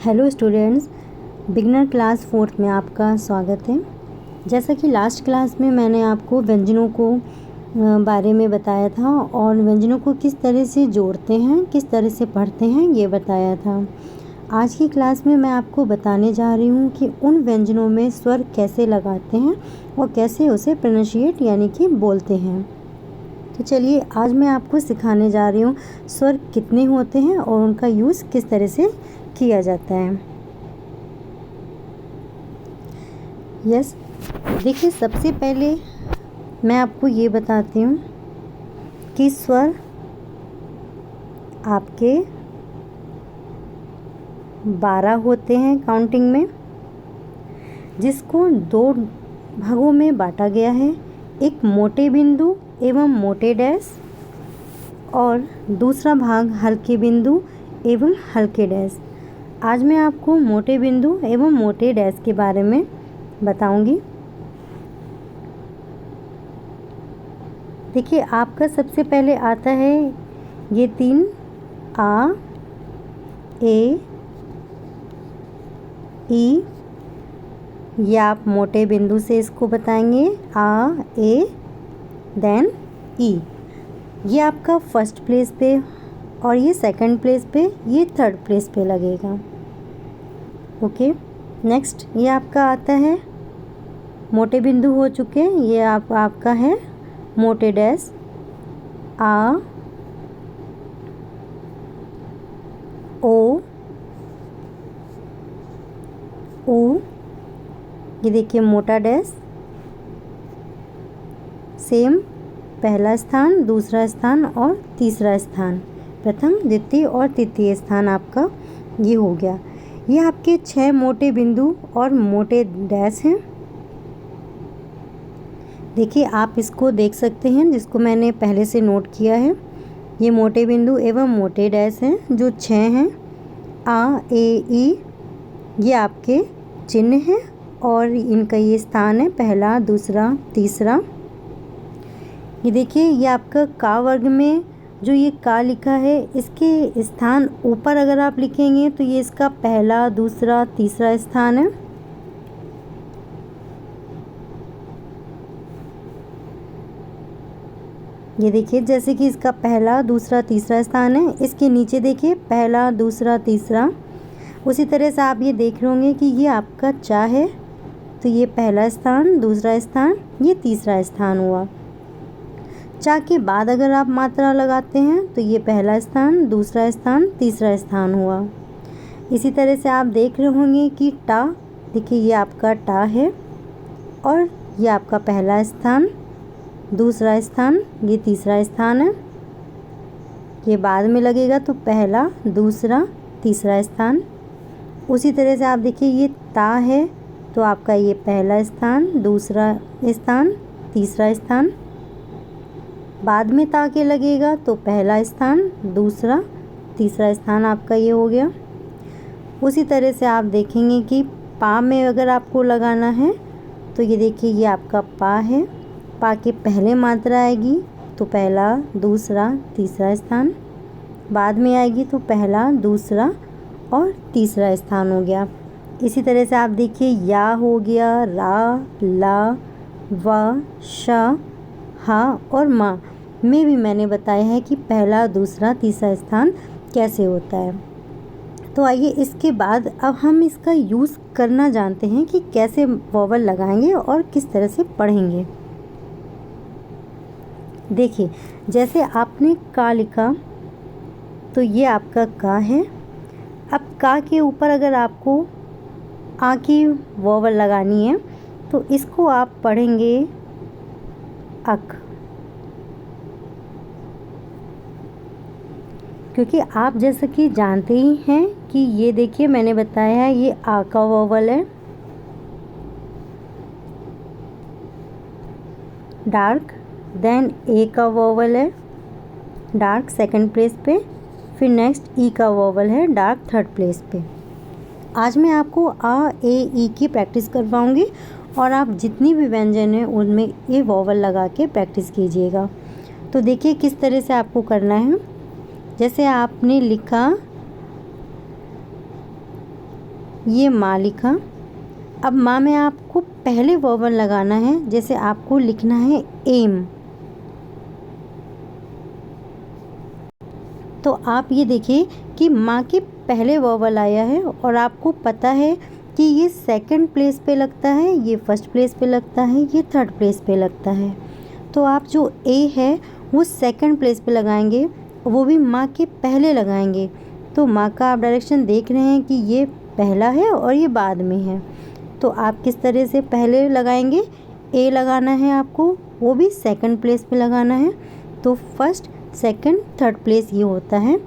Hello students, beginner class 4th में आपका स्वागत है। जैसा कि लास्ट क्लास में मैंने आपको व्यंजनों को बारे में बताया था और व्यंजनों को किस तरह से जोड़ते हैं, किस तरह से पढ़ते हैं, ये बताया था। आज की क्लास में मैं आपको बताने जा रही हूँ कि उन व्यंजनों में स्वर कैसे लगाते हैं और कैसे उसे प्रोनाउंशिएट यानी कि बोलते हैं। तो चलिए आज मैं आपको सिखाने जा रही हूँ स्वर कितने होते हैं और उनका यूज़ किस तरह से किया जाता है। यस, देखिए सबसे पहले मैं आपको ये बताती हूँ कि स्वर आपके 12 होते हैं काउंटिंग में, जिसको 2 भागों में बांटा गया है। एक मोटे बिंदु एवं मोटे डैश और दूसरा भाग हल्के बिंदु एवं हल्के डैश। आज मैं आपको मोटे बिंदु एवं मोटे डैश के बारे में बताऊंगी। देखिए आपका सबसे पहले आता है ये 3 आ, ए, ई। ये आप मोटे बिंदु से इसको बताएंगे आ, ए, देन ई। ये आपका फर्स्ट प्लेस पे और ये सेकंड प्लेस पे, ये थर्ड प्लेस पे लगेगा। ओके, नेक्स्ट ये आपका आता है मोटे बिंदु हो चुके, ये आपका है मोटे डैश आ, ओ, ऊ। ये देखिए मोटा डैश, सेम पहला स्थान, दूसरा स्थान और तीसरा स्थान, प्रथम, द्वितीय और तृतीय स्थान आपका ये हो गया। ये आपके 6 मोटे बिंदु और मोटे डैश हैं। देखिए आप इसको देख सकते हैं, जिसको मैंने पहले से नोट किया है। ये मोटे बिंदु एवं मोटे डैश हैं जो 6 हैं। आ, ए, ई ये आपके चिन्ह हैं और इनका ये स्थान है पहला, दूसरा, तीसरा। ये देखिए ये आपका का वर्ग में जो ये का लिखा है, इसके स्थान ऊपर अगर आप लिखेंगे तो ये इसका पहला, दूसरा, तीसरा स्थान है। ये देखिए जैसे कि इसका पहला, दूसरा, तीसरा स्थान है, इसके नीचे देखिए पहला, दूसरा, तीसरा। उसी तरह से आप ये देख रहे होंगे कि ये आपका चा है, तो ये पहला स्थान, दूसरा स्थान, ये तीसरा स्थान हुआ। चा के बाद अगर आप मात्रा लगाते हैं तो ये पहला स्थान, दूसरा स्थान, तीसरा स्थान हुआ। इसी तरह से आप देख रहे होंगे कि टा, देखिए ये आपका टा है और ये आपका पहला स्थान, दूसरा स्थान, ये तीसरा स्थान है। ये बाद में लगेगा तो पहला, दूसरा, तीसरा स्थान। उसी तरह से आप देखिए ये ता है तो आपका ये पहला स्थान, दूसरा स्थान, तीसरा स्थान। बाद में ता के लगेगा तो पहला स्थान, दूसरा, तीसरा स्थान आपका ये हो गया। उसी तरह से आप देखेंगे कि पा में अगर आपको लगाना है तो ये देखिए ये आपका पा है। पा के पहले मात्रा आएगी तो पहला, दूसरा, तीसरा स्थान। बाद में आएगी तो पहला, दूसरा और तीसरा स्थान हो गया। इसी तरह से आप देखिए या हो गया, रा, ला, वा, शा, हा और मा में भी मैंने बताया है कि पहला, दूसरा, तीसरा स्थान कैसे होता है। तो आइए इसके बाद अब हम इसका यूज़ करना जानते हैं कि कैसे वोवल लगाएंगे और किस तरह से पढ़ेंगे। देखिए जैसे आपने का लिखा तो ये आपका का है। अब का के ऊपर अगर आपको आ की वोवल लगानी है तो इसको आप पढ़ेंगे अक, क्योंकि आप जैसा कि जानते ही हैं कि ये देखिए मैंने बताया है ये आ का वोवल है। डार्क, देन ए का वोवल है डार्क सेकंड प्लेस पे, फिर नेक्स्ट ई का वोवल है डार्क थर्ड प्लेस पे। आज मैं आपको आ, ए, ई की प्रैक्टिस करवाऊंगी और आप जितनी भी व्यंजन हैं उनमें ये वोवल लगा के प्रैक्टिस कीजिएगा। तो देखिए किस तरह से आपको करना है। जैसे आपने लिखा ये माँ लिखा। अब माँ में आपको पहले वोवल लगाना है, जैसे आपको लिखना है एम। तो आप ये देखिए कि माँ के पहले वोवल आया है और आपको पता है कि ये सेकंड प्लेस पे लगता है, ये फर्स्ट प्लेस पे लगता है, ये थर्ड प्लेस पे लगता है। तो आप जो ए है वो सेकंड प्लेस पे लगाएंगे, वो भी माँ के पहले लगाएंगे। तो माँ का आप डायरेक्शन देख रहे हैं कि ये पहला है और ये बाद में है। तो आप किस तरह से पहले लगाएंगे, ए लगाना है आपको, वो भी सेकंड प्लेस पे लगाना है। तो फर्स्ट सेकंड थर्ड प्लेस ये होता है।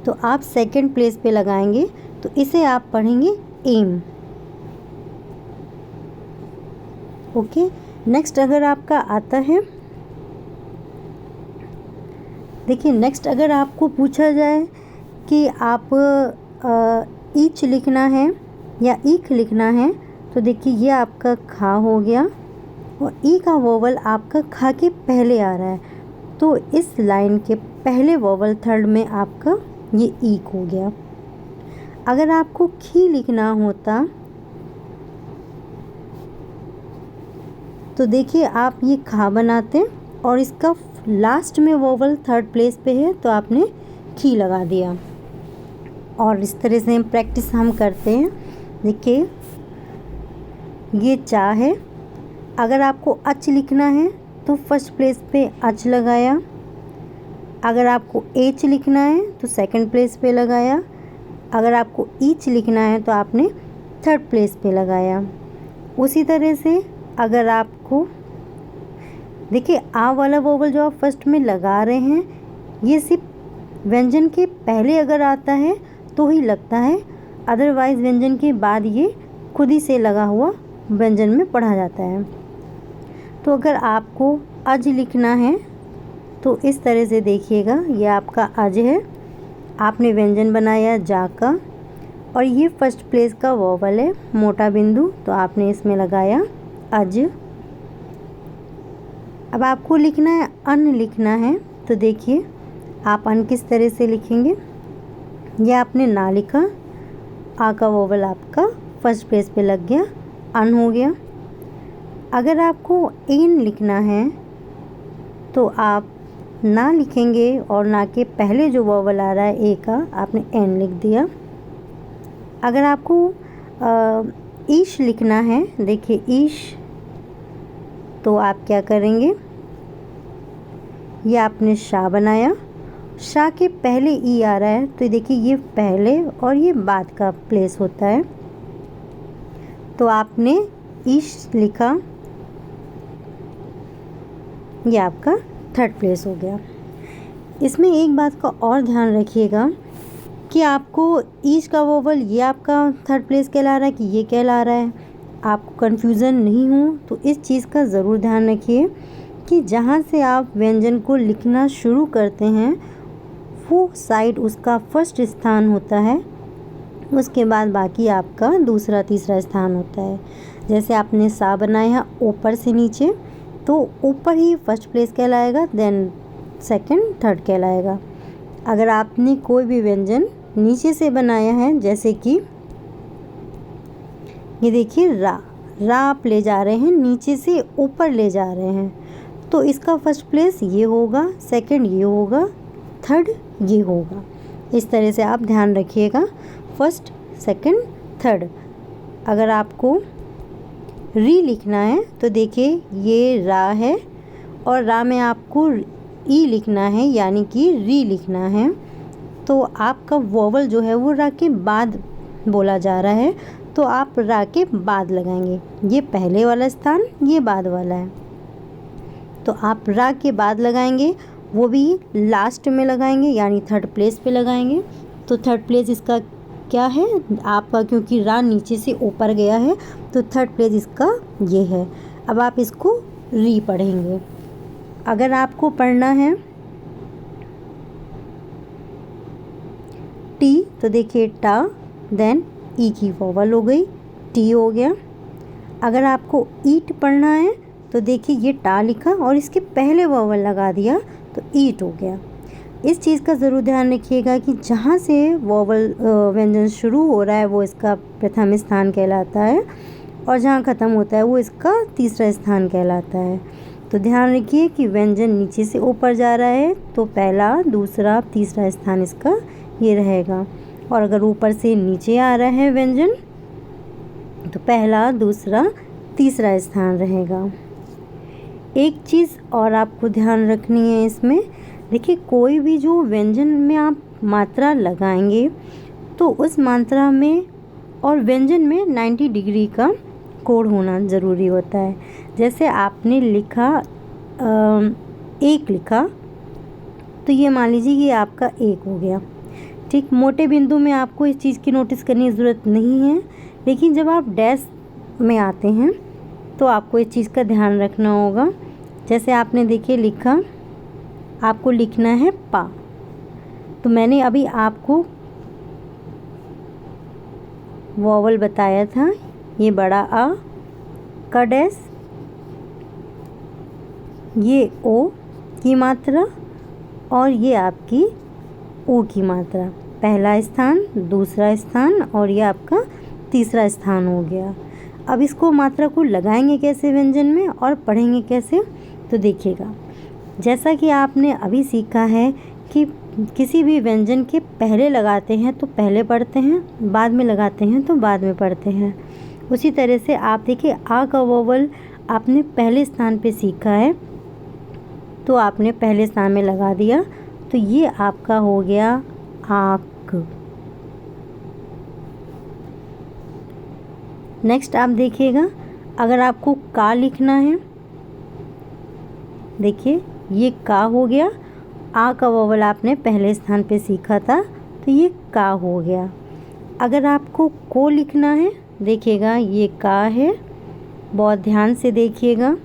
तो आप सेकंड प्लेस पे लगाएंगे, तो इसे आप पढ़ेंगे एम। ओके, नेक्स्ट अगर आपका आता है, देखिए नेक्स्ट अगर आपको पूछा जाए कि आप ईच लिखना है या ईख लिखना है, तो देखिए ये आपका खा हो गया और ई का वोवल आपका खा के पहले आ रहा है। तो इस लाइन के पहले वोवल थर्ड में आपका ये ईक हो गया। अगर आपको खी लिखना होता तो देखिए आप ये खा बनाते और इसका लास्ट में वोवल थर्ड प्लेस पे है, तो आपने खी लगा दिया। और इस तरह से हम प्रैक्टिस हम करते हैं। देखिए ये चा है, अगर आपको अच लिखना है तो फर्स्ट प्लेस पे अच लगाया। अगर आपको एच लिखना है तो सेकंड प्लेस पे लगाया। अगर आपको ईच लिखना है तो आपने थर्ड प्लेस पे लगाया। उसी तरह से अगर आपको देखिए आ वाला वोवल जो आप फर्स्ट में लगा रहे हैं, ये सिर्फ व्यंजन के पहले अगर आता है तो ही लगता है, अदरवाइज़ व्यंजन के बाद ये खुद ही से लगा हुआ व्यंजन में पढ़ा जाता है। तो अगर आपको अज लिखना है तो इस तरह से देखिएगा, ये आपका अज है, आपने व्यंजन बनाया जा का और ये फर्स्ट प्लेस का वोवल है मोटा बिंदु, तो आपने इसमें लगाया अज। अब आपको लिखना है अन लिखना है, तो देखिए आप अन किस तरह से लिखेंगे। ये आपने ना लिखा, आ का वोवल आपका फर्स्ट प्लेस पे लग गया, अन हो गया। अगर आपको एन लिखना है तो आप ना लिखेंगे और ना के पहले जो वोवल आ रहा है ए का, आपने एन लिख दिया। अगर आपको ईश लिखना है, देखिए ईश, तो आप क्या करेंगे, ये आपने शाह बनाया, शाह के पहले ई आ रहा है, तो देखिए ये पहले और ये बाद का प्लेस होता है, तो आपने ईश लिखा, ये आपका थर्ड प्लेस हो गया। इसमें एक बात का और ध्यान रखिएगा कि आपको ईच का वोवल ये आपका थर्ड प्लेस कहला रहा है कि ये कहला रहा है, आपको कन्फ्यूज़न नहीं हो तो इस चीज़ का ज़रूर ध्यान रखिए कि जहाँ से आप व्यंजन को लिखना शुरू करते हैं वो साइड उसका फर्स्ट स्थान होता है, उसके बाद बाकी आपका दूसरा तीसरा स्थान होता है। जैसे आपने सा बनाया ऊपर से नीचे, तो ऊपर ही फर्स्ट प्लेस कहलाएगा, देन सेकंड थर्ड कहलाएगा। अगर आपने कोई भी व्यंजन नीचे से बनाया है, जैसे कि ये देखिए रा आप ले जा रहे हैं, नीचे से ऊपर ले जा रहे हैं, तो इसका फर्स्ट प्लेस ये होगा, सेकंड ये होगा, थर्ड ये होगा। इस तरह से आप ध्यान रखिएगा, फर्स्ट सेकंड थर्ड। अगर आपको री लिखना है तो देखिए ये रा है और रा में आपको ई लिखना है, यानी कि री लिखना है, तो आपका वोवल जो है वो रा के बाद बोला जा रहा है, तो आप रा के बाद लगाएंगे। ये पहले वाला स्थान, ये बाद वाला है, तो आप रा के बाद लगाएंगे, वो भी लास्ट में लगाएंगे, यानी थर्ड प्लेस पे लगाएंगे। तो थर्ड प्लेस इसका क्या है आपका, क्योंकि रा नीचे से ऊपर गया है, तो थर्ड प्लेस इसका ये है। अब आप इसको री पढ़ेंगे। अगर आपको पढ़ना है टी, तो देखिए टा, देन ई की वोवल हो गई, टी हो गया। अगर आपको ईट पढ़ना है तो देखिए ये टा लिखा और इसके पहले वोवल लगा दिया, तो ईट हो गया। इस चीज़ का ज़रूर ध्यान रखिएगा कि जहाँ से वोवल व्यंजन शुरू हो रहा है वो इसका प्रथम स्थान कहलाता है और जहाँ ख़त्म होता है वो इसका तीसरा स्थान कहलाता है। तो ध्यान रखिए कि व्यंजन नीचे से ऊपर जा रहा है तो पहला, दूसरा, तीसरा स्थान इसका ये रहेगा, और अगर ऊपर से नीचे आ रहा है व्यंजन तो पहला, दूसरा, तीसरा स्थान रहेगा। एक चीज़ और आपको ध्यान रखनी है इसमें, देखिए कोई भी जो व्यंजन में आप मात्रा लगाएंगे तो उस मात्रा में और व्यंजन में 90 डिग्री का कोण होना ज़रूरी होता है। जैसे आपने लिखा एक लिखा तो ये मान लीजिए ये आपका एक हो गया, ठीक। मोटे बिंदु में आपको इस चीज़ की नोटिस करने की ज़रूरत नहीं है, लेकिन जब आप डैश में आते हैं तो आपको इस चीज़ का ध्यान रखना होगा। जैसे आपने देखिए लिखा, आपको लिखना है पा, तो मैंने अभी आपको वोवल बताया था, ये बड़ा आ का डैश, ये ओ की मात्रा और ये आपकी ओ की मात्रा, पहला स्थान, दूसरा स्थान और ये आपका तीसरा स्थान हो गया। अब इसको मात्रा को लगाएंगे कैसे व्यंजन में और पढ़ेंगे कैसे, तो देखिएगा जैसा कि आपने अभी सीखा है कि किसी भी व्यंजन के पहले लगाते हैं तो पहले पढ़ते हैं, बाद में लगाते हैं तो बाद में पढ़ते हैं, उसी तरह से आप देखिए आ का वोवल आपने पहले स्थान पे सीखा है तो आपने पहले स्थान में लगा दिया, तो ये आपका हो गया आक। नेक्स्ट आप देखिएगा, अगर आपको का लिखना है, देखिए ये का हो गया, आ का वोवल आपने पहले स्थान पे सीखा था तो ये का हो गया। अगर आपको को लिखना है, देखिएगा ये का है, बहुत ध्यान से देखिएगा,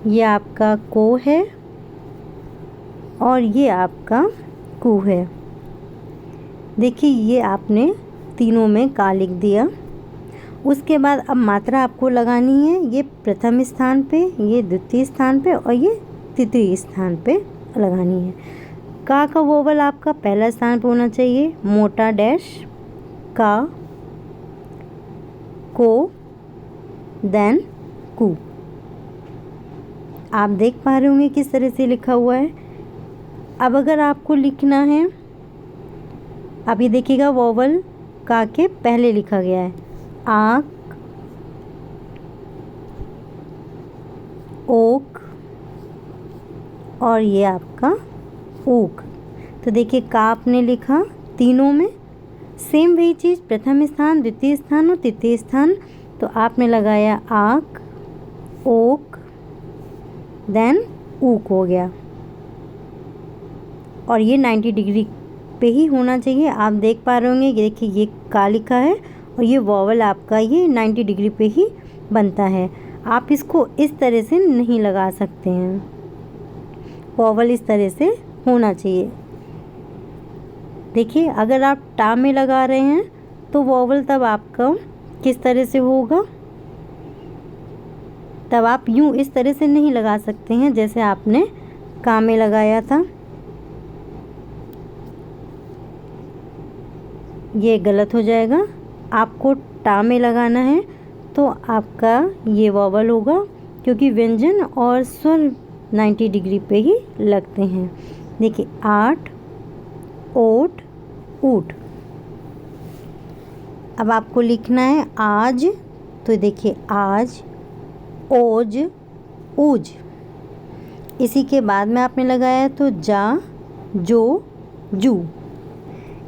ये आपका को है और ये आपका कू है। देखिए ये आपने तीनों में का लिख दिया। उसके बाद अब मात्रा आपको लगानी है, ये प्रथम स्थान पे, ये द्वितीय स्थान पे और ये तृतीय स्थान पे लगानी है। का वोवल आपका पहला स्थान पे होना चाहिए, मोटा डैश का, को, देन कू। आप देख पा रहे होंगे किस तरह से लिखा हुआ है। अब अगर आपको लिखना है, अब ये देखिएगा वोवल का के पहले लिखा गया है, आक, ओक और ये आपका ऊक। तो देखिए का आपने लिखा तीनों में, सेम वही चीज़ प्रथम स्थान, द्वितीय स्थान और तृतीय स्थान, तो आपने लगाया आक, ओक, देन ऊक हो गया, और ये 90 डिग्री पे ही होना चाहिए। आप देख पा रहे होंगे, देखिए ये का लिखा है और ये वोवल आपका ये 90 डिग्री पे ही बनता है। आप इसको इस तरह से नहीं लगा सकते हैं, वोवल इस तरह से होना चाहिए। देखिए अगर आप टा में लगा रहे हैं तो वोवल तब आपका किस तरह से होगा, तब आप यूँ इस तरह से नहीं लगा सकते हैं जैसे आपने का में लगाया था, ये गलत हो जाएगा। आपको टा में लगाना है तो आपका ये वोवल होगा, क्योंकि व्यंजन और स्वर 90 डिग्री पे ही लगते हैं। देखिए आठ, ओट, ऊट। अब आपको लिखना है आज, तो देखिए आज, ओज, ऊज। इसी के बाद में आपने लगाया तो जा, जो, जू।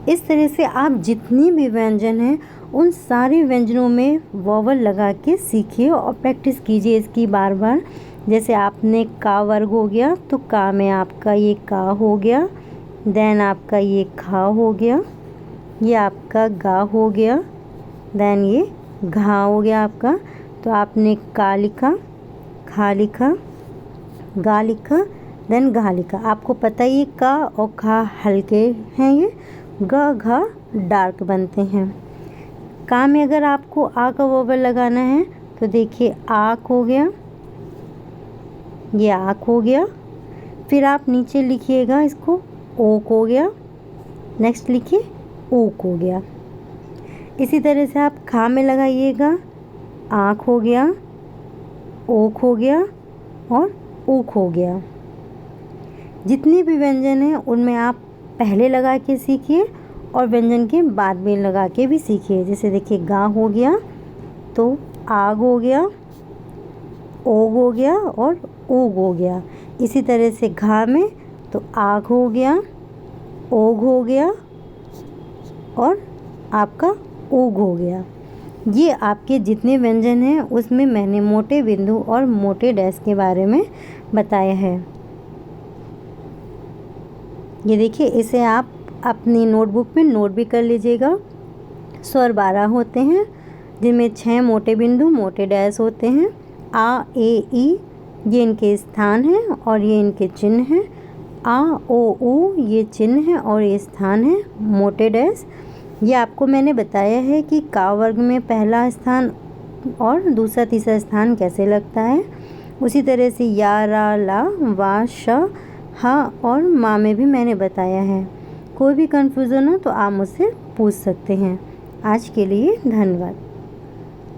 इस तरह से आप जितनी भी व्यंजन हैं उन सारे व्यंजनों में वोवल लगा के सीखिए और प्रैक्टिस कीजिए इसकी बार बार। जैसे आपने का वर्ग हो गया तो का में आपका ये का हो गया, देन आपका ये खा हो गया, ये आपका गा हो गया, देन ये घा हो गया आपका। तो आपने का लिखा, खा लिखा, गा लिखा, देन घा लिखा। आपको पता ही का और खा हल्के हैं, ये ग घा डार्क बनते हैं। का में अगर आपको आ का वोवल लगाना है तो देखिए आक हो गया, ये आक हो गया, फिर आप नीचे लिखिएगा इसको, ओक हो गया। नेक्स्ट लिखिए ऊक हो गया। इसी तरह से आप खा में लगाइएगा, आँख हो गया, ओक हो गया और ऊक हो गया। जितने भी व्यंजन हैं उनमें आप पहले लगा के सीखिए और व्यंजन के बाद में लगा के भी सीखिए। जैसे देखिए गा हो गया तो आग हो गया, ओग हो गया और ऊग हो गया। इसी तरह से घा में तो आग हो गया, ओग हो गया और आपका ऊग हो गया। ये आपके जितने व्यंजन हैं उसमें मैंने मोटे बिंदु और मोटे डैश के बारे में बताया है। ये देखिए, इसे आप अपनी नोटबुक में नोट भी कर लीजिएगा। स्वर 12 होते हैं जिनमें 6 मोटे बिंदु मोटे डैश होते हैं। आ, ए, ई ये इनके स्थान हैं और ये इनके चिन्ह हैं। आ, ओ, ऊ ये चिन्ह है और ये स्थान है मोटे डैश। ये आपको मैंने बताया है कि का वर्ग में पहला स्थान और दूसरा तीसरा स्थान कैसे लगता है। उसी तरह से या, रा, ला, वा, श, हा और मा में भी मैंने बताया है। कोई भी कन्फ्यूज़न हो तो आप मुझसे पूछ सकते हैं। आज के लिए धन्यवाद।